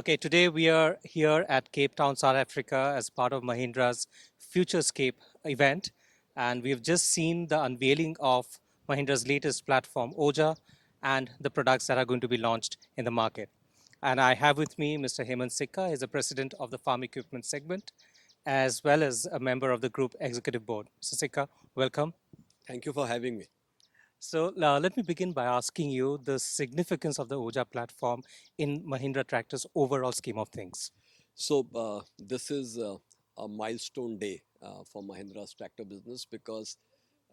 Okay, today we are here at Cape Town, South Africa, as part of Mahindra's Futurescape event. And we've just seen the unveiling of Mahindra's latest platform, OJA, and the products that are going to be launched in the market. And I have with me Mr. Sikka. He's the president of the farm equipment segment, as well as a member of the group executive board. Mr. Sikka, welcome. Thank you for having me. So let me begin by asking you the significance of the OJA platform in Mahindra Tractors' overall scheme of things. This is a milestone day for Mahindra's tractor business because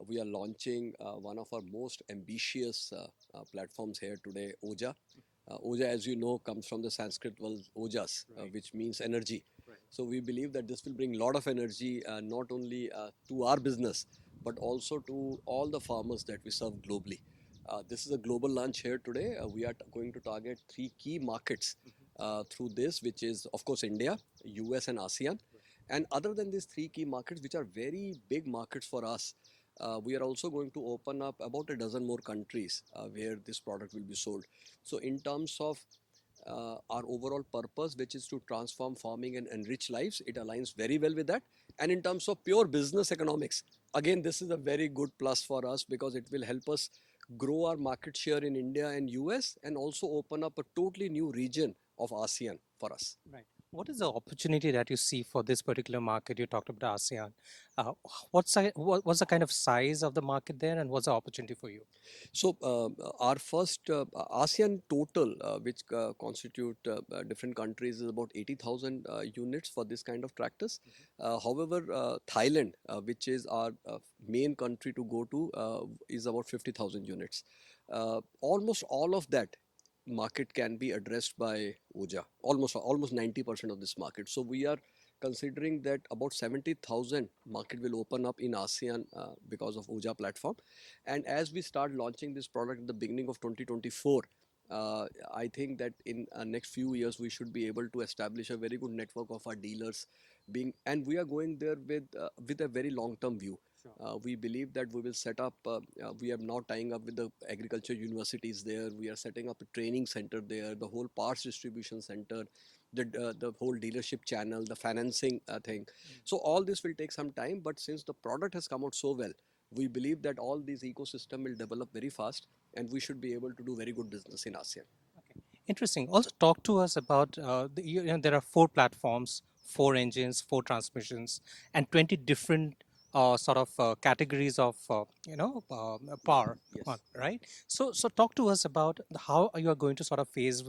we are launching one of our most ambitious platforms here today, OJA. OJA, as you know, comes from the Sanskrit word ojas, which means energy. So we believe that this will bring a lot of energy not only to our business, but also to all the farmers that we serve globally. This is a global launch here today. We are going to target three key markets through this, which is, of course, India, US, and ASEAN. And other than these three key markets, which are very big markets for us, we are also going to open up about a dozen more countries where this product will be sold. So, in terms of our overall purpose, which is to transform farming and enrich lives, it aligns very well with that. And in terms of pure business economics, again, this is a very good plus for us because it will help us grow our market share in India and US and also open up a totally new region of ASEAN for us. Right. What is the opportunity that you see for this particular market? You talked about ASEAN. What's the kind of size of the market there, and what's the opportunity for you? Our first ASEAN total, which constitute different countries, is about 80,000 units for this kind of tractors. However, Thailand, which is our main country to go to, is about 50,000 units. Almost all of that market can be addressed by OJA. Almost 90% of this market. So we are considering that about 70,000 market will open up in ASEAN because of OJA platform. And as we start launching this product at the beginning of 2024, I think that in next few years we should be able to establish a very good network of our dealers and we are going there with a very long term view. We believe that we will set up, we are now tying up with the agriculture universities there. We are setting up a training center there, the whole parts distribution center, the whole dealership channel, the financing thing. So all this will take some time, but since the product has come out so well, we believe that all these ecosystem will develop very fast and we should be able to do very good business in ASEAN. Okay. Interesting. Also, talk to us about there are four platforms, four engines, four transmissions, and 20 different categories of power. Yes. Right. So talk to us about how you are going to sort of phase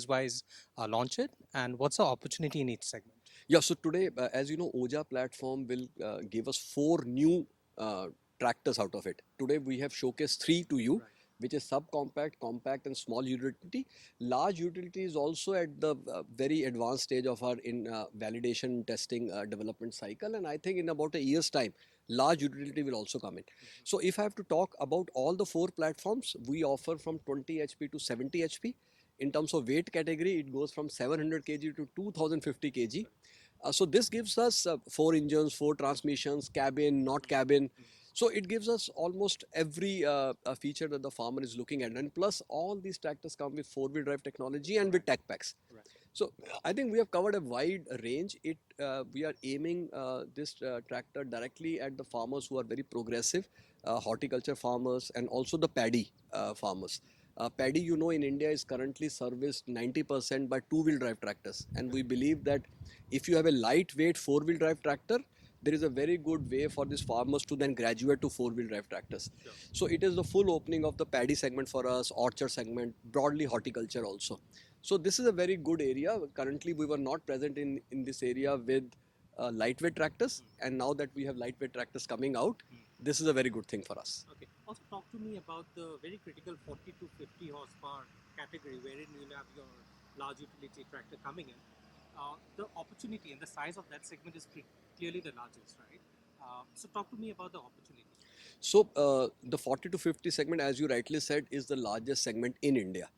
wise launch it, and what's the opportunity in each segment. Yeah, so today, as you know, OJA platform will give us four new tractors out of it. Today we have showcased three to you, which is subcompact, compact, and small utility. Large utility is also at the very advanced stage of our validation, testing, development cycle. And I think in about a year's time, large utility will also come in. So if I have to talk about all the four platforms, we offer from 20 HP to 70 HP. In terms of weight category, it goes from 700 kg to 2050 kg. So this gives us four engines, four transmissions, cabin, not cabin. So it gives us almost every feature that the farmer is looking at. And plus all these tractors come with four-wheel drive technology and with tech packs. So I think we have covered a wide range. We are aiming this tractor directly at the farmers who are very progressive, horticulture farmers and also the paddy farmers. Paddy, you know, in India is currently serviced 90% by two-wheel drive tractors. And we believe that if you have a lightweight four-wheel drive tractor, there is a very good way for these farmers to then graduate to four-wheel drive tractors. Sure. So it is the full opening of the paddy segment for us, orchard segment, broadly horticulture also. So this is a very good area. Currently, we were not present in this area with lightweight tractors. And now that we have lightweight tractors coming out, this is a very good thing for us. Okay. Also, talk to me about the very critical 40 to 50 horsepower category wherein you'll have your large utility tractor coming in. The opportunity and the size of that segment is clearly the largest, right? So talk to me about the opportunity. So the 40 to 50 segment, as you rightly said, is the largest segment in India.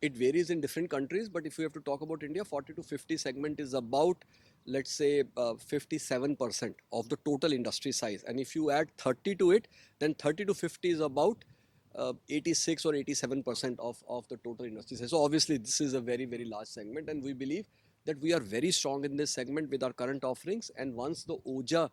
It varies in different countries, but if we have to talk about India, 40 to 50 segment is about, let's say, 57% of the total industry size. And if you add 30 to it, then 30 to 50 is about 86 or 87% of the total industry size. So obviously this is a very, very large segment, and we believe that we are very strong in this segment with our current offerings. And once the OJA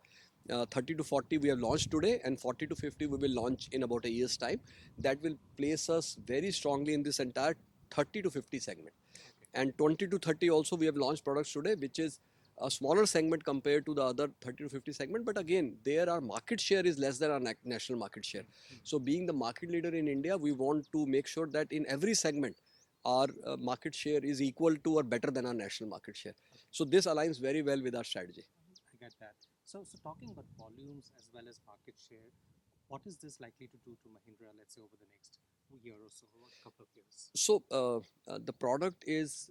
30 to 40 we have launched today, and 40 to 50 we will launch in about a year's time, that will place us very strongly in this entire 30 to 50 segment. And 20 to 30 also we have launched products today, which is a smaller segment compared to the other 30 to 50 segment, but again there our market share is less than our national market share. So being the market leader in India, we want to make sure that in every segment our market share is equal to or better than our national market share. So this aligns very well with our strategy. I get that. So talking about volumes as well as market share, what is this likely to do to Mahindra, let's say, over the next year or so, or a couple of years? So the product is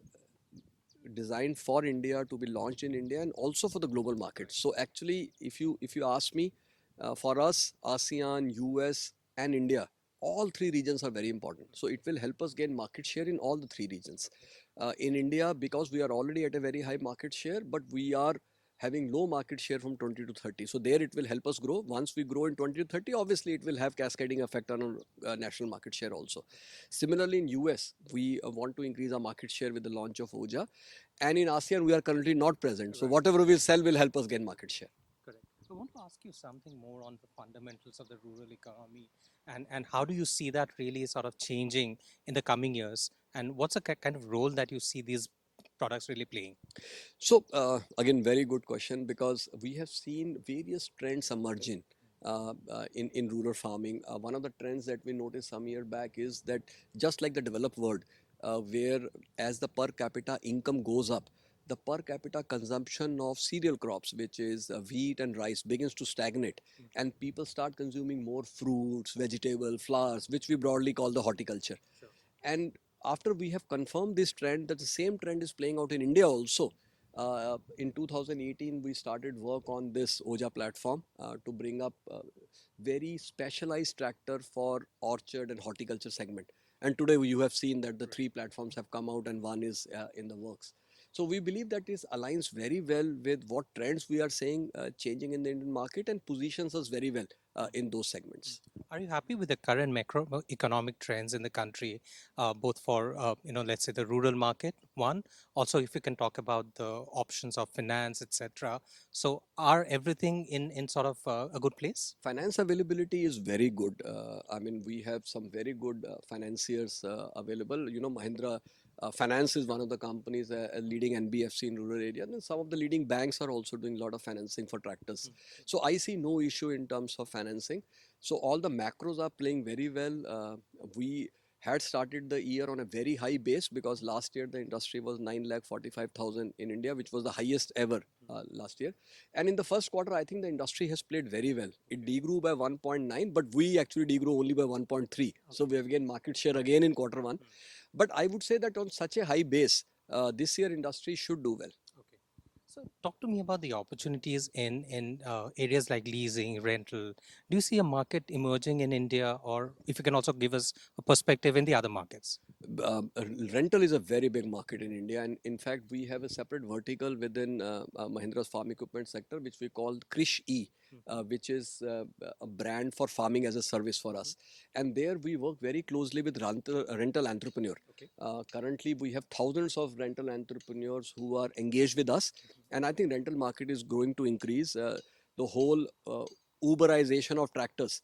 designed for India to be launched in India and also for the global market. So actually, if you ask me, for us, ASEAN, US, and India, all three regions are very important. So it will help us gain market share in all the three regions. In India, because we are already at a very high market share, but we are having low market share from 20 to 30. So there it will help us grow. Once we grow in 20 to 30, obviously it will have cascading effect on our national market share also. Similarly, in US, we want to increase our market share with the launch of OJA. And in ASEAN, we are currently not present. So whatever we sell will help us gain market share. Correct. So I want to ask you something more on the fundamentals of the rural economy, and how do you see that really sort of changing in the coming years? And what's the kind of role that you see these products really playing? So again, very good question, because we have seen various trends emerging in rural farming. One of the trends that we noticed some year back is that just like the developed world, where as the per capita income goes up, the per capita consumption of cereal crops, which is wheat and rice, begins to stagnate, and people start consuming more fruits, vegetable, flowers, which we broadly call the horticulture. And after we have confirmed this trend, that the same trend is playing out in India also. In 2018, we started work on this OJA platform to bring up very specialized tractor for orchard and horticulture segment. And today you have seen that the three platforms have come out and one is in the works. So we believe that this aligns very well with what trends we are seeing changing in the Indian market and positions us very well in those segments. Are you happy with the current macroeconomic trends in the country, both for let's say the rural market? One, also if you can talk about the options of finance, etc. So are everything in sort of a good place? Finance availability is very good. I mean, we have some very good financiers available. You know, Mahindra Finance is one of the companies, a leading NBFC in rural areas, and some of the leading banks are also doing a lot of financing for tractors. So I see no issue in terms of financing. So all the macros are playing very well. We had started the year on a very high base, because last year the industry was 9,45,000 in India, which was the highest ever last year. And in the first quarter, I think the industry has played very well. It degrew by 1.9, but we actually degrew only by 1.3. So we have gained market share again in quarter one. But I would say that on such a high base, this year industry should do well. Okay. So talk to me about the opportunities in areas like leasing, rental. Do you see a market emerging in India, or if you can also give us a perspective in the other markets? uh, Rental is a very big market in India, and in fact, we have a separate vertical within Mahindra's farm equipment sector, which we call Krish E, which is a brand for farming as a service for us. And there we work very closely with rental entrepreneur. Okay. Currently, we have thousands of rental entrepreneurs who are engaged with us, and I think rental market is going to increase. The whole Uberization of tractors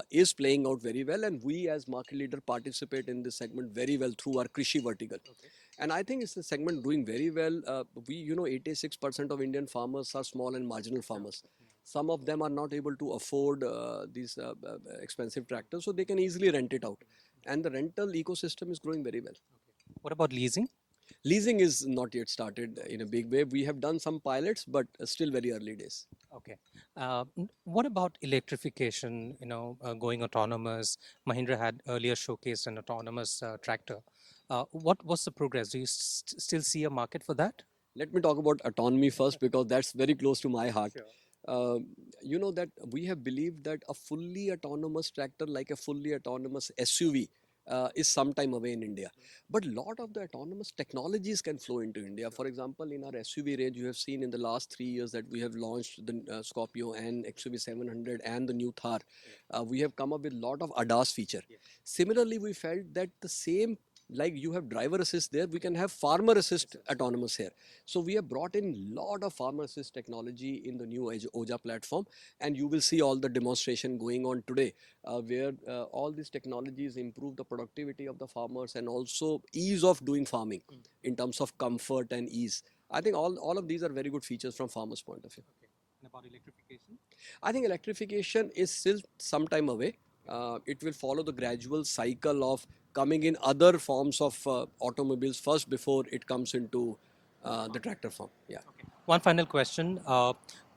is playing out very well, and we as market leader participate in this segment very well through our Krishi vertical. And I think it's a segment doing very well. 86% of Indian farmers are small and marginal farmers. Some of them are not able to afford these expensive tractors, so they can easily rent it out. And the rental ecosystem is growing very well. What about leasing? Leasing is not yet started in a big way. We have done some pilots, but still very early days. Okay. What about electrification, going autonomous? Mahindra had earlier showcased an autonomous tractor. What was the progress? Do you still see a market for that? Let me talk about autonomy first, because that's very close to my heart. Uh, you know that we have believed that a fully autonomous tractor, like a fully autonomous SUV, is some time away in India. But lot of the autonomous technologies can flow into India. For example, in our SUV range, you have seen in the last 3 years that we have launched the Scorpio and XUV 700 and the new Thar. We have come up with lot of ADAS feature. Similarly, we felt that the same, like you have driver assist there, we can have farmer assist autonomous here. So we have brought in lot of farmer assist technology in the new OJA platform, and you will see all the demonstration going on today, where all these technologies improve the productivity of the farmers and also ease of doing farming in terms of comfort and ease. I think all of these are very good features from farmers' point of view. Okay. And about electrification? I think electrification is still some time away. It will follow the gradual cycle of coming in other forms of automobiles first before it comes into the tractor form. Yeah. Okay. One final question.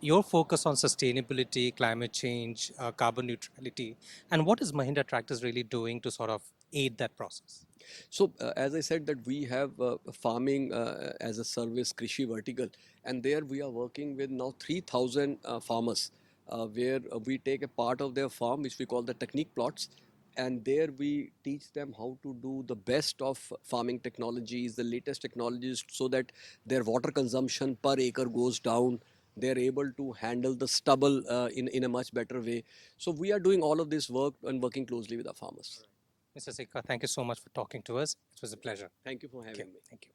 Your focus on sustainability, climate change, carbon neutrality, and what is Mahindra Tractors really doing to sort of aid that process? So, as I said, that we have farming as a service, Krishi vertical, and there we are working with now 3,000 farmers, where we take a part of their farm, which we call the technique plots, and there we teach them how to do the best of farming technologies, the latest technologies, so that their water consumption per acre goes down. They're able to handle the stubble in a much better way. So we are doing all of this work and working closely with our farmers. Mr. Sikka, thank you so much for talking to us. It was a pleasure. Thank you for Thank you. having me. Thank you.